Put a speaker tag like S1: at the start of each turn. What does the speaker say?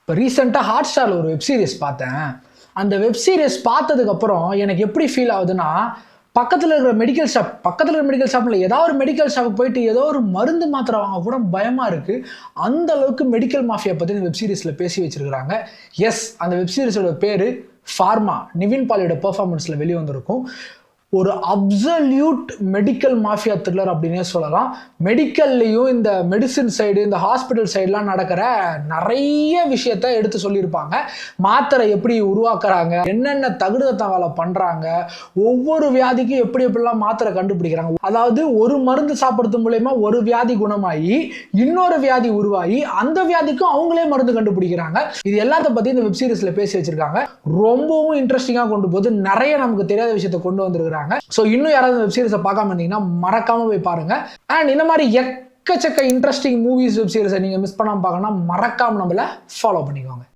S1: இப்போ ரீசெண்டாக ஹாட் ஸ்டாரில் ஒரு வெப் சீரிஸ் பார்த்தேன். அந்த வெப் சீரிஸ் பார்த்ததுக்கப்புறம் எனக்கு எப்படி ஃபீல் ஆகுதுன்னா, பக்கத்தில் இருக்கிற மெடிக்கல் ஷாப்பில் ஏதாவது ஒரு மெடிக்கல் ஷாப்புக்கு போயிட்டு ஏதோ ஒரு மருந்து மாத்திரை வாங்க கூட பயமாக இருக்குது. அந்த அளவுக்கு மெடிக்கல் மாஃபியா பற்றி இந்த வெப் சீரிஸில் பேசி வச்சிருக்கிறாங்க. எஸ், அந்த வெப் சீரிஸோட பேர் ஃபார்மா. நிவின் பாலியோட பெர்ஃபார்மன்ஸில் வெளியே வந்திருக்கும். ஒரு அப்சல்யூட் மெடிக்கல் மாஃபியா த்ரில்லர் அப்படின்னே சொல்லலாம். மெடிக்கல்லையும் இந்த மெடிசின் சைடு, இந்த ஹாஸ்பிட்டல் சைட்லாம் நடக்கிற நிறைய விஷயத்த எடுத்து சொல்லியிருப்பாங்க. மாத்திரை எப்படி உருவாக்குறாங்க, என்னென்ன தகுதத்த வேலை பண்ணுறாங்க, ஒவ்வொரு வியாதிக்கும் எப்படி எப்படிலாம் மாத்திரை கண்டுபிடிக்கிறாங்க. அதாவது ஒரு மருந்து சாப்பிட்றது மூலயமா ஒரு வியாதி குணமாகி இன்னொரு வியாதி உருவாகி அந்த வியாதிக்கும் அவங்களே மருந்து கண்டுபிடிக்கிறாங்க. இது எல்லாத்த பற்றி இந்த வெப் சீரிஸில் பேசி வச்சிருக்காங்க. ரொம்பவும் இன்ட்ரெஸ்டிங்காக கொண்டு போது நிறைய நமக்கு தெரியாத விஷயத்தை கொண்டு வந்திருக்கிறாங்க. சோ இன்னும் யாராவது வெப் சீரிஸை பார்க்காம இருந்தீங்கன்னா மறக்காம போய் பாருங்க. அண்ட் இந்த மாதிரி எக்கச்சக்க இன்ட்ரெஸ்டிங் மூவிஸ் வெப் சீரிஸை நீங்க மிஸ் பண்ணாம பார்க்கணும்னா மறக்காம நம்மள ஃபாலோ பண்ணிக்கோங்க.